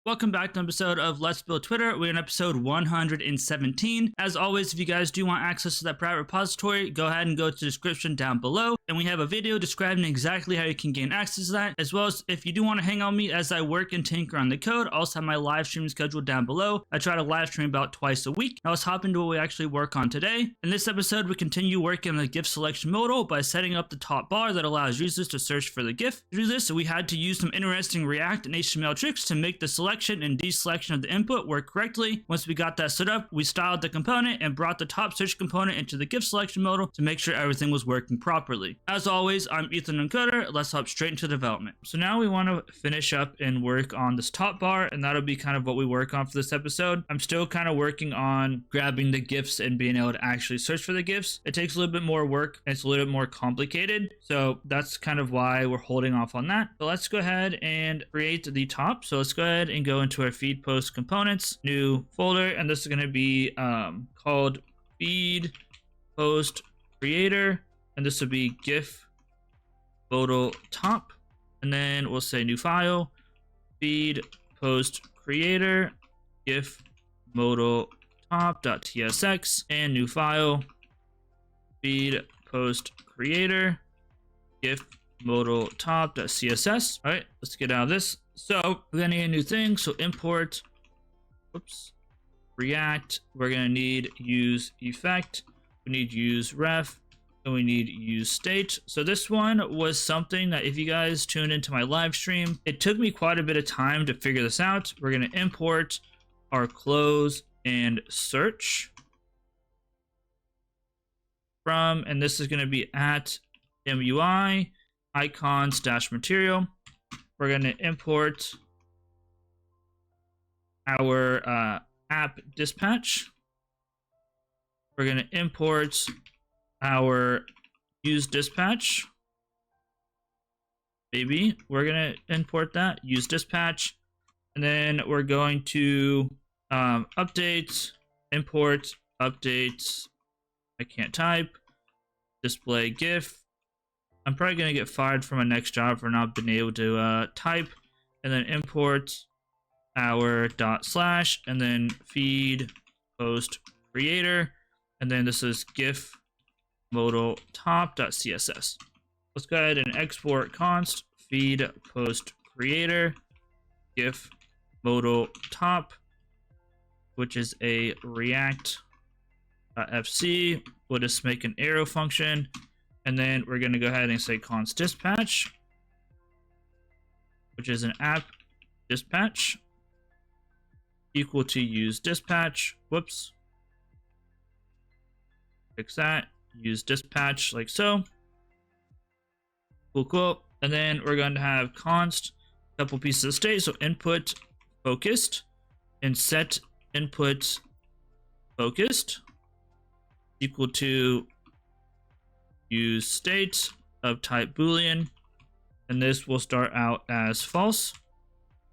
Welcome back to an episode of Let's Build Twitter. We're in episode 117. As always, if you guys do want access to that private repository, go ahead and go to the description down below. And we have a video describing exactly how you can gain access to that, as well as if you do want to hang out with me as I work and tinker on the code. I also have my live stream scheduled down below. I try to live stream about twice a week. Now let's hop into what we actually work on today. In this episode, we continue working on the GIF selection modal by setting up the top bar that allows users to search for the GIF. To do this, we had to use some interesting React and HTML tricks to make the selection and deselection of the input work correctly. Once we got that set up, we styled the component and brought the top search component into the GIF selection modal to make sure everything was working properly. As always, I'm Ethan Encoder. Let's hop straight into development. So now we want to finish up and work on this top bar, and that'll be kind of what we work on for this episode. I'm still kind of working on grabbing the GIFs and being able to actually search for the GIFs. It takes a little bit more work and it's a little bit more complicated. So that's kind of why we're holding off on that. But let's go ahead and create the top. So let's go ahead and go into our feed post components, new folder, and this is going to be called feed post creator, and this will be GIF modal top, and then we'll say new file, feed post creator GIF modal top.tsx, and new file, feed post creator GIF modal top.css. All right, let's get out of this. So we're gonna need a new thing. So import, React. We're gonna need use effect. We need use ref, and we need use state. So this one was something that if you guys tuned into my live stream, it took me quite a bit of time to figure this out. We're gonna import our close and search from, and this is gonna be at MUI icons dash material. We're going to import our app dispatch. We're going to import our use dispatch. Maybe we're going to import that use dispatch, and then we're going to update, import, update. I can't type. Display GIF. I'm probably going to get fired from my next job for not being able to type, and then import our // and then feed post creator, and then this is GIF modal top.css. Let's go ahead and export const feed post creator GIF modal top, which is a React.fc. We'll just make an arrow function. And then we're going to go ahead and say const dispatch, which is an app dispatch, equal to use dispatch. Whoops. Fix that. Use dispatch like so. Cool. And then we're going to have const, couple pieces of state. So input focused and set input focused equal to use state of type boolean, and this will start out as false.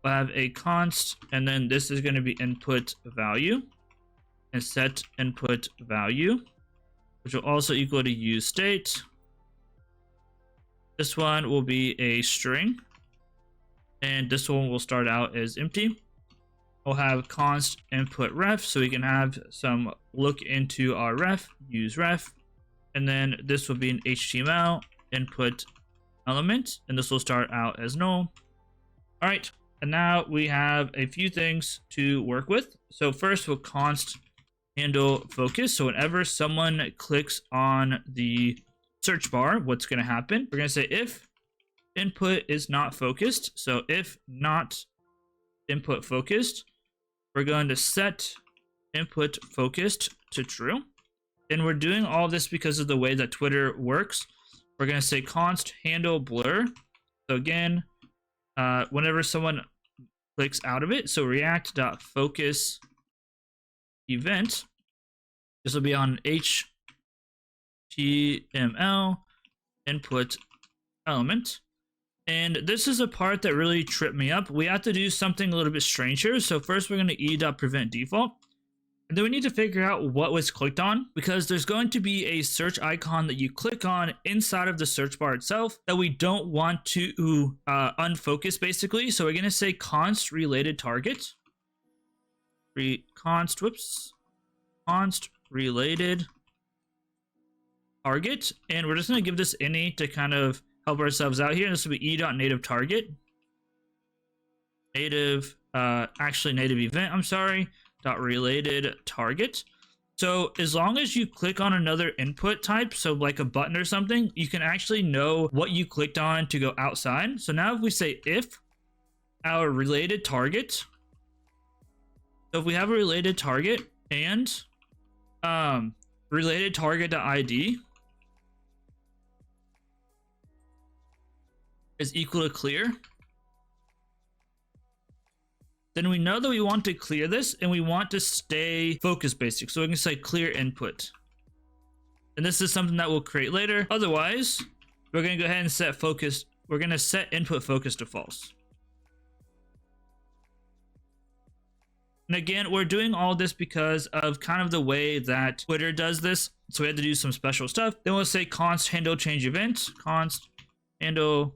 We'll have a const, and then this is going to be input value, and set input value, which will also equal to use state. This one will be a string, and this one will start out as empty. We'll have const input ref, so we can have some look into our ref, use ref. And then this will be an HTML input element, and this will start out as null. All right, and now we have a few things to work with. So first we'll const handle focus. So whenever someone clicks on the search bar, what's going to happen? We're going to say if input is not focused. So if not input focused, we're going to set input focused to true. And we're doing all this because of the way that Twitter works. We're going to say const handle blur. So again, whenever someone clicks out of it, so react.focus event, this will be on HTML input element. And this is a part that really tripped me up. We have to do something a little bit strange here. So first we're going to e.prevent default. And then we need to figure out what was clicked on, because there's going to be a search icon that you click on inside of the search bar itself that we don't want to unfocus basically. So we're going to say const related target. Const related target. And we're just going to give this any to kind of help ourselves out here. This will be e.native target. Native event, I'm sorry. Dot related target. So as long as you click on another input type, so like a button or something, you can actually know what you clicked on to go outside. So now if we say if our related target, so if we have a related target and related target.id is equal to clear, then we know that we want to clear this and we want to stay focus basic. So we can say clear input. And this is something that we'll create later. Otherwise, we're going to go ahead and set focus. We're going to set input focus to false. And again, we're doing all this because of kind of the way that Twitter does this. So we had to do some special stuff. Then we'll say const handle change event, const handle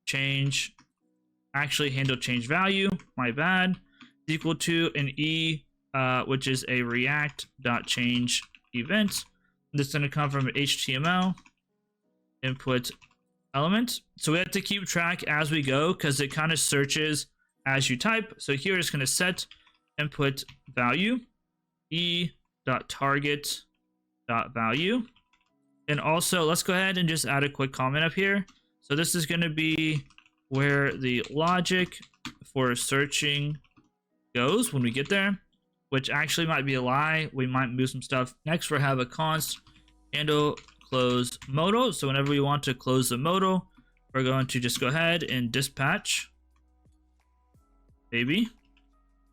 change, actually handle change value, my bad, equal to an e, which is a react.change event. This is going to come from an HTML input element. So we have to keep track as we go because it kind of searches as you type. So here it's going to set input value e.target.value. And also let's go ahead and just add a quick comment up here. So this is going to be where the logic for searching goes when we get there, which actually might be a lie. We might move some stuff. Next, we'll have a const handle close modal. So whenever we want to close the modal, we're going to just go ahead and dispatch, baby,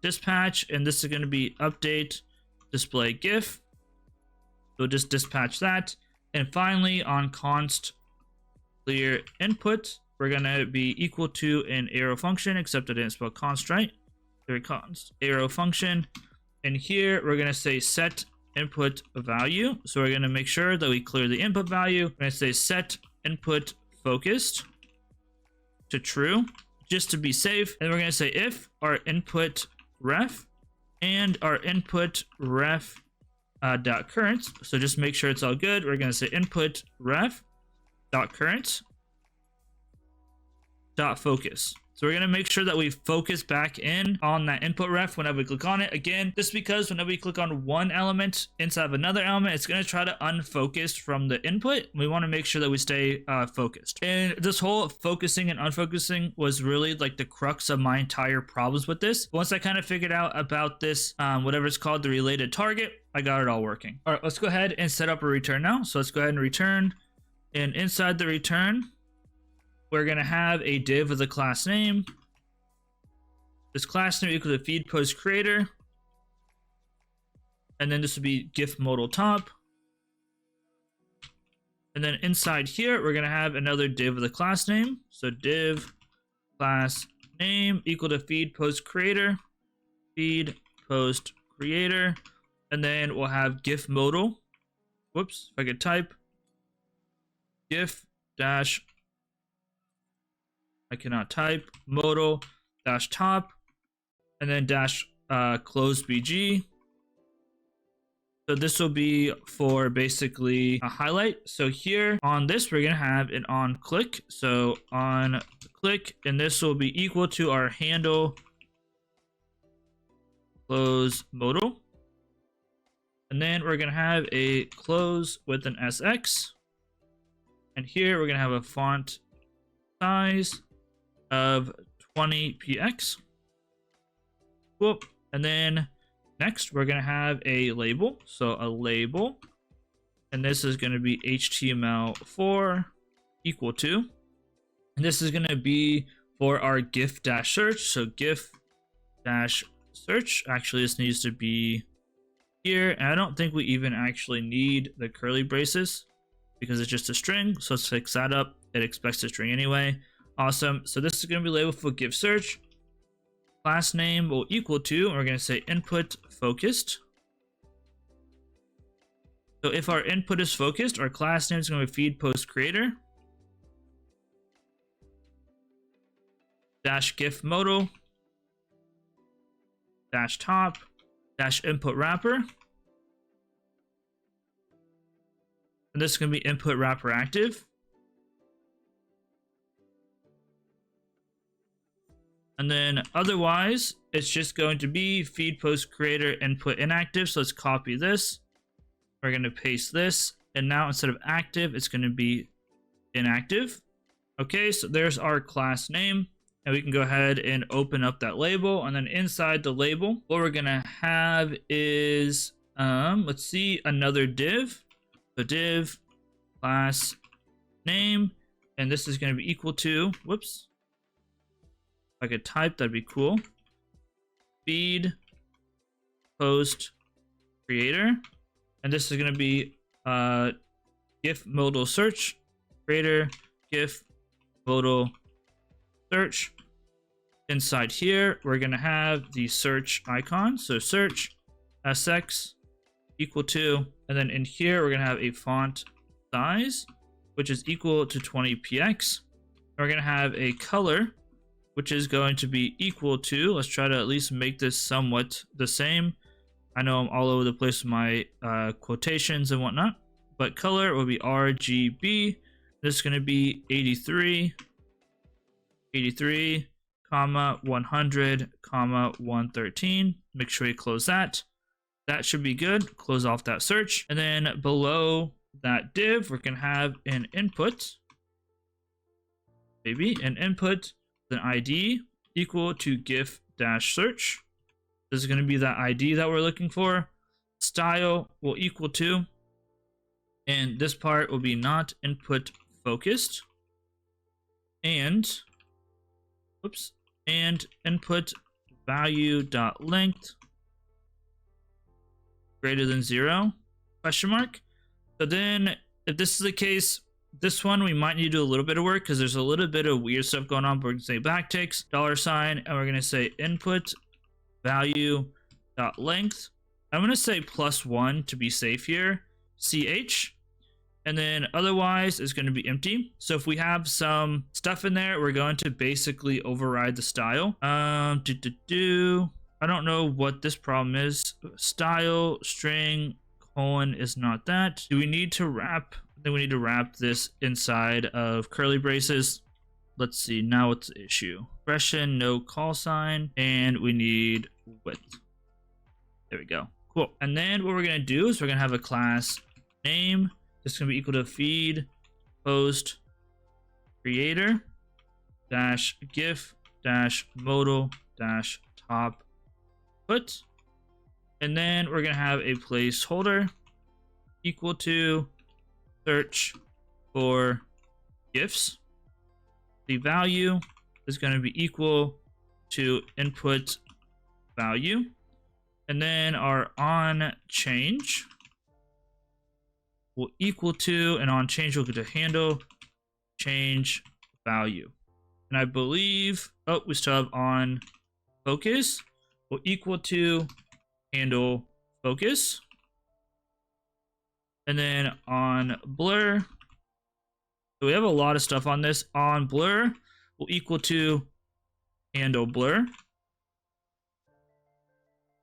dispatch, and this is going to be update display GIF. So just dispatch that. And finally, on const clear input, we're going to be equal to an arrow function, except I didn't spell const right. There, const arrow function. And here we're going to say set input value. So we're going to make sure that we clear the input value. We're going to say set input focused to true, just to be safe. And we're going to say if our input ref and our input ref dot current. So just make sure it's all good. We're going to say input ref dot current dot focus. So we're going to make sure that we focus back in on that input ref whenever we click on it. Again, just because whenever we click on one element inside of another element, it's going to try to unfocus from the input. We want to make sure that we stay focused. And this whole focusing and unfocusing was really like the crux of my entire problems with this. Once I kind of figured out about this, whatever it's called, the related target, I got it all working. All right, let's go ahead and set up a return now. So let's go ahead and return. And inside the return, we're going to have a div with a class name. This class name equals to feed post creator. And then this would be GIF modal top. And then inside here, we're going to have another div with a class name. So div class name equal to feed post creator, feed post creator. And then we'll have GIF modal. Whoops, if I could type GIF dash, I cannot type, modal dash top, and then dash close BG. So this will be for basically a highlight. So here on this, we're going to have an on click. So on click, and this will be equal to our handle close modal. And then we're going to have a close with an SX. And here we're going to have a font size of 20px. Whoop. And then next we're going to have a label. So a label. And this is going to be HTML4 equal to. And this is going to be for our GIF dash search. So GIF dash search. Actually, this needs to be here. And I don't think we even actually need the curly braces because it's just a string. So let's fix that up. It expects a string anyway. Awesome. So this is going to be labeled for GIF search. Class name will equal to, and we're going to say input focused. So if our input is focused, our class name is going to be feed post creator dash gif modal dash top dash input wrapper. And this is going to be input wrapper active. And then otherwise, it's just going to be feed post creator input inactive. So let's copy this. We're going to paste this. And now instead of active, it's going to be inactive. Okay, so there's our class name. And we can go ahead and open up that label. And then inside the label, what we're going to have is, let's see, another div. So div class name. And this is going to be equal to, whoops. If I could type, that'd be cool. Feed post creator. And this is going to be gif modal search creator gif modal search. Inside here, we're going to have the search icon. So search sx equal to, and then in here, we're going to have a font size, which is equal to 20px. We're going to have a color, which is going to be equal to, let's try to at least make this somewhat the same. I know I'm all over the place with my quotations and whatnot, but color will be RGB. This is going to be 83, comma 100, comma 113. Make sure you close that. That should be good. Close off that search. And then below that div, we're going to have an input. Maybe an input. An ID equal to gif dash search. This is going to be that ID that we're looking for. Style will equal to, and this part will be not input focused. And, oops, and input value dot length greater than 0 question mark. So then, if this is the case, this one we might need to do a little bit of work because there's a little bit of weird stuff going on. We're going to say backticks, $sign, and we're going to say input value dot length. I'm going to say +1 to be safe here, ch, and then otherwise it's going to be empty. So if we have some stuff in there, we're going to basically override the style. I don't know what this problem is. Style string colon is not that. Do we need to wrap? Then we need to wrap this inside of curly braces. Let's see, now what's the issue? Expression, no call sign, and we need width. There we go. Cool. And then what we're going to do is we're going to have a class name. This is going to be equal to feed post creator dash gif dash modal dash top put. And then we're going to have a placeholder equal to search for gifs. The value is going to be equal to input value. And then our on change will equal to, and on change will go to handle change value. And I believe, oh, we still have on focus will equal to handle focus. And then on blur, so we have a lot of stuff on this. On blur will equal to handle blur.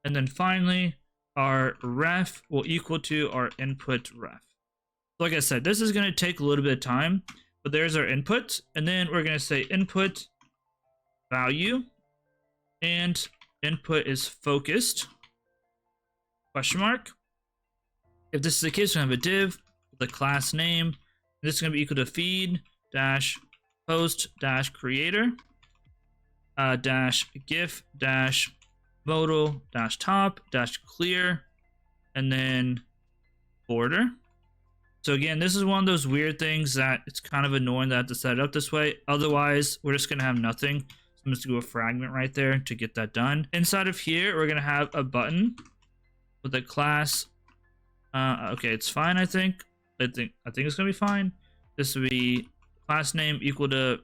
And then finally, our ref will equal to our input ref. Like I said, this is going to take a little bit of time, but there's our input. And then we're going to say input value, and input is focused, question mark. If this is the case, we have a div with a class name. This is going to be equal to feed dash post dash creator dash gif dash modal dash top dash clear, and then border. So again, this is one of those weird things that it's kind of annoying that I have to set it up this way. Otherwise, we're just going to have nothing. So I'm just going to do a fragment right there to get that done. Inside of here, we're going to have a button with a class. Okay, it's fine, I think. I think it's going to be fine. This will be class name equal to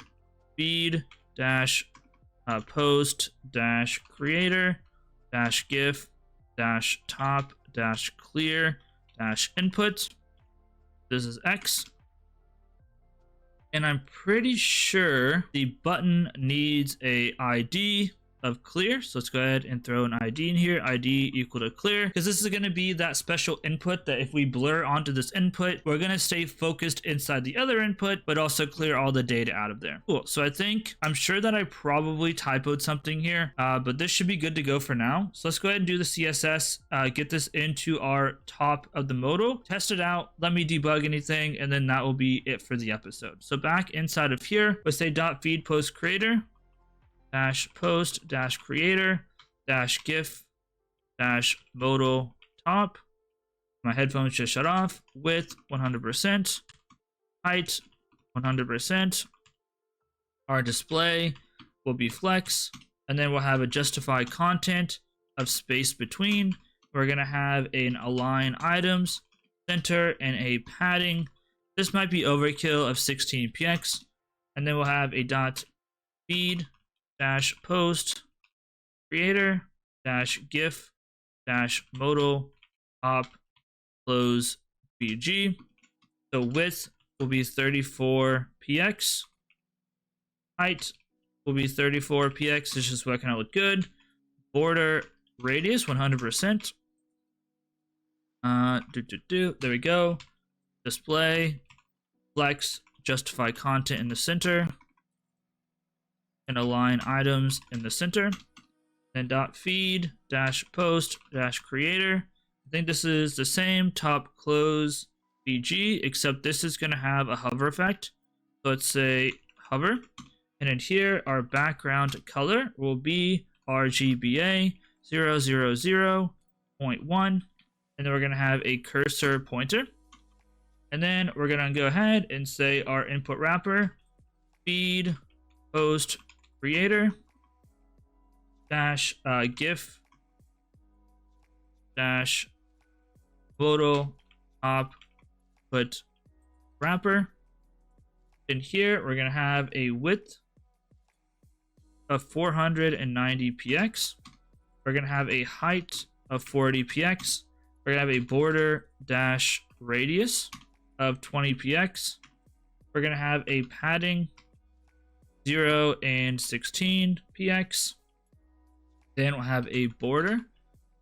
feed dash post dash creator dash gif dash top dash clear dash input. This is X. And I'm pretty sure the button needs a ID of clear. So let's go ahead and throw an ID in here. ID equal to clear, because this is going to be that special input that if we blur onto this input, we're going to stay focused inside the other input, but also clear all the data out of there. Cool. So I'm sure that I probably typoed something here, but this should be good to go for now. So let's go ahead and do the CSS, get this into our top of the modal, test it out, let me debug anything, and then that will be it for the episode. So back inside of here, let's say .feed post creator dash post dash creator dash gif dash modal top. My headphones just shut off. Width 100%, height 100%. Our display will be flex, and then we'll have a justify content of space between. We're gonna have an align items center and a padding. This might be overkill of 16 px, and then we'll have a dot feed dash post creator dash gif dash modal top close bg. So width will be 34 px, height will be 34 px. This is what kind of look good. Border radius 100%. There we go. Display flex justify content in the center and align items in the center. Then dot feed dash post dash creator. I think this is the same top close bg, except this is going to have a hover effect. So let's say hover, and in here our background color will be RGBA 000.1, and then we're going to have a cursor pointer, and then we're going to go ahead and say our input wrapper feed post creator dash gif dash modal top put wrapper. In here we're going to have a width of 490 px. We're going to have a height of 40 px. We're going to have a border dash radius of 20 px. We're going to have a padding 0 and 16 px. Then we'll have a border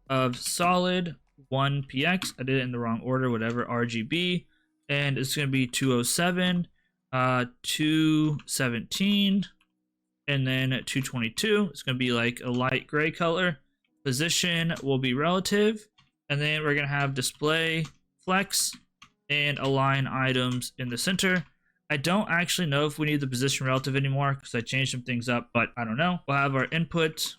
of solid 1 px. I did it in the wrong order, whatever, RGB. And it's going to be 207, 217, and then 222. It's going to be like a light gray color. Position will be relative. And then we're going to have display flex and align items in the center. I don't actually know if we need the position relative anymore because I changed some things up, but I don't know. We'll have our input,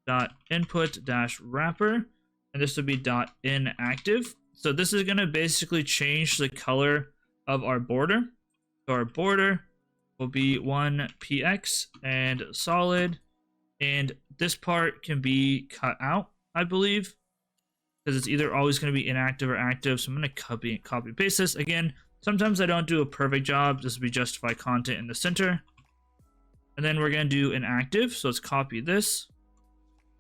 dot input dash wrapper, and this will be dot inactive. So this is going to basically change the color of our border. So our border will be 1 px and solid, and this part can be cut out, I believe, because it's either always going to be inactive or active. So I'm going to copy paste this again. Sometimes I don't do a perfect job. This will be justify content in the center. And then we're going to do inactive. So let's copy this.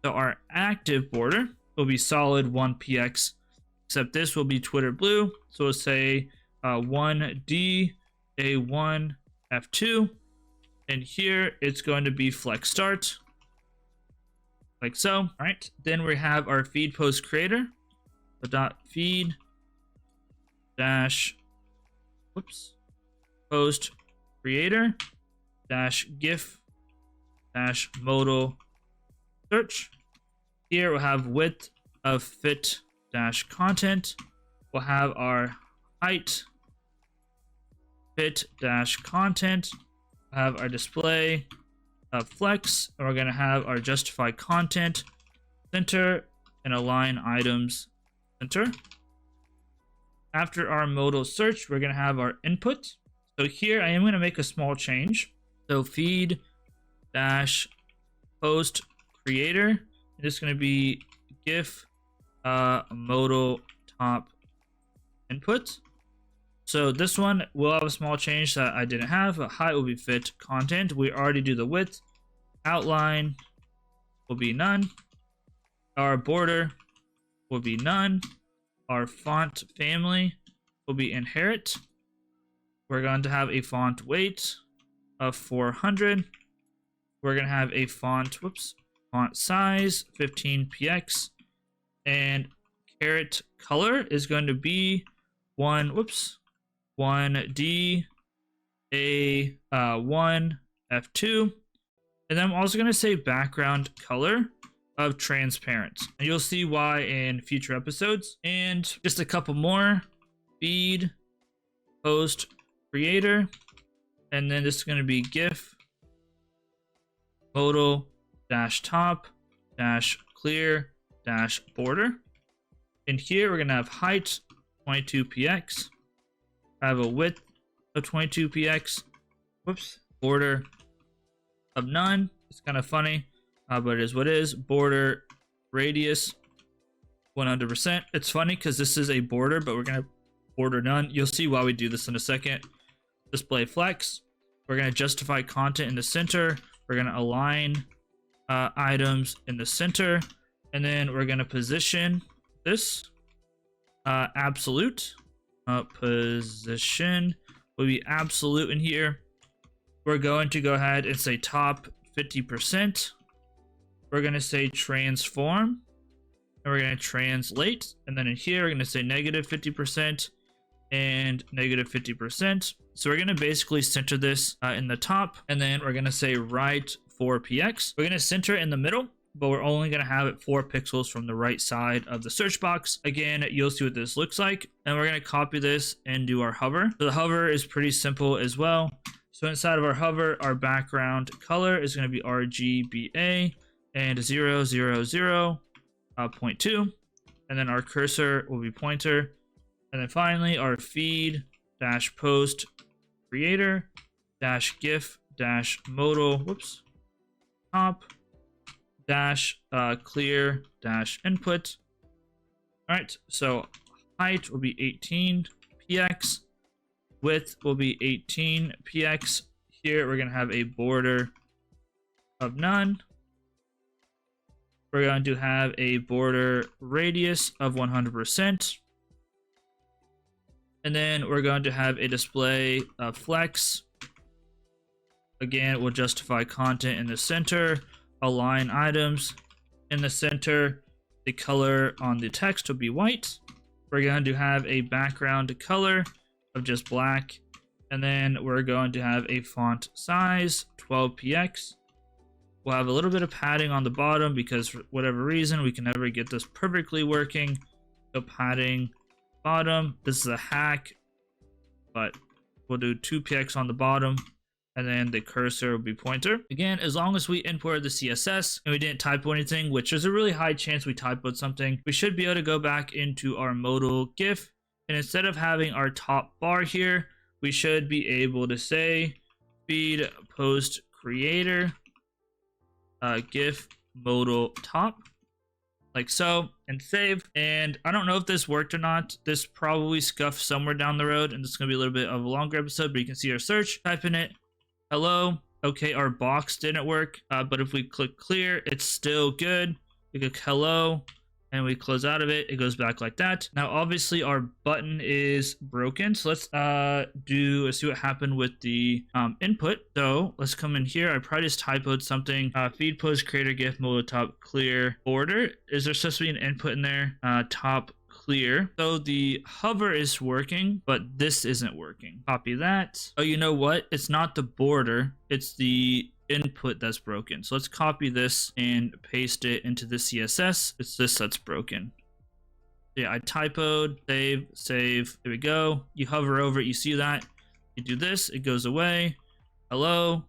So our active border will be solid 1 px, except this will be Twitter blue. So we'll say 1D A1 F2. And here it's going to be flex start, like so. All right. Then we have our feed post creator. So dot feed dash post creator dash gif dash modal search. Here we'll have width of fit dash content. We'll have our height fit dash content. We'll have our display of flex, and we're going to have our justify content center and align items center. After our modal search, we're going to have our input. So here I am going to make a small change. So feed dash post creator. It's going to be gif modal top input. So this one will have a small change that I didn't have. Height will be fit content. We already do the width. Outline will be none. Our border will be none. our font family will be inherit. We're going to have a font weight of 400. We're going to have a font size 15px, and caret color is going to be 1D A1 F2, and then I'm also going to say background color of transparent, and you'll see why in future episodes. And just a couple more: feed post creator, and then this is going to be GIF modal dash top dash clear dash border. In here we're going to have height 22px, have a width of 22px, border of none. It's kind of funny, but it is what it is. Border radius 100%. It's funny because this is a border, but we're going to border none. You'll see why we do this in a second. Display flex. We're going to justify content in the center. We're going to align items in the center, and then we're going to position this absolute. Position will be absolute in here. We're going to go ahead and say top 50%. We're going to say transform, and we're going to translate, and then in here we're going to say negative 50% and negative 50%. So we're going to basically center this in the top, and then we're going to say right 4px. We're going to center in the middle, but we're only going to have it 4 pixels from the right side of the search box. Again, you'll see what this looks like, and we're going to copy this and do our hover. So the hover is pretty simple as well. So inside of our hover, our background color is going to be RGBA and 000.2, and then our cursor will be pointer, and then finally our feed dash post creator dash GIF dash modal top dash clear dash input. All right, so height will be 18px, width will be 18px. Here we're going to have a border of none. We're going to have a border radius of 100%. And then we're going to have a display flex. Again, we'll justify content in the center, align items in the center. The color on the text will be white. We're going to have a background color of just black. And then we're going to have a font size 12px. We'll have a little bit of padding on the bottom because for whatever reason we can never get this perfectly working. So padding bottom. This is a hack, but we'll do 2px on the bottom, and then the cursor will be pointer. Again, as long as we imported the CSS and we didn't typo anything, which there's a really high chance we typoed something, we should be able to go back into our modal GIF, and instead of having our top bar here, we should be able to say feed post creator GIF modal top, like so, and save. And I don't know if this worked or not. This probably scuffed somewhere down the road, and this is going to be a little bit of a longer episode, but you can see our search. Type in it, hello. Okay, our box didn't work, but if we click clear, it's still good. We click hello, and we close out of it. It goes back like that. Now, obviously, our button is broken, so let's see what happened with the input. So let's come in here. I probably just typoed something. Feed post creator GIF modal top clear border. Is there supposed to be an input in there? Top clear. So the hover is working, but this isn't working. Copy that. Oh, you know what? It's not the border. It's the input that's broken. So let's copy this and paste it into the CSS. It's this that's broken. Yeah, I typoed, save. There we go. You hover over it, you see that. You do this, it goes away. Hello.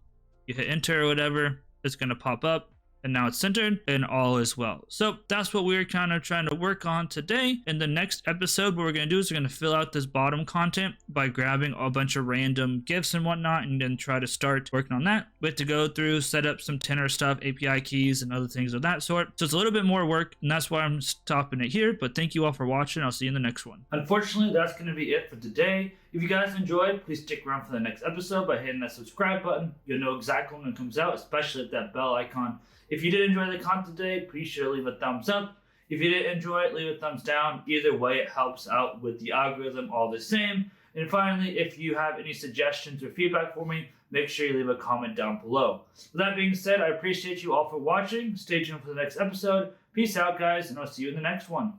You hit enter or whatever, it's going to pop up. And now it's centered and all is well. So that's what we're kind of trying to work on today. In the next episode, what we're going to do is we're going to fill out this bottom content by grabbing a bunch of random GIFs and whatnot, and then try to start working on that. We have to go through, set up some tenor stuff, API keys, and other things of that sort. So it's a little bit more work, and that's why I'm stopping it here. But thank you all for watching. I'll see you in the next one. Unfortunately, that's going to be it for today. If you guys enjoyed, please stick around for the next episode by hitting that subscribe button. You'll know exactly when it comes out, especially with that bell icon. If you did enjoy the content today, please sure to leave a thumbs up. If you did enjoy it, leave a thumbs down. Either way, it helps out with the algorithm all the same. And finally, if you have any suggestions or feedback for me, make sure you leave a comment down below. With that being said, I appreciate you all for watching. Stay tuned for the next episode. Peace out, guys, and I'll see you in the next one.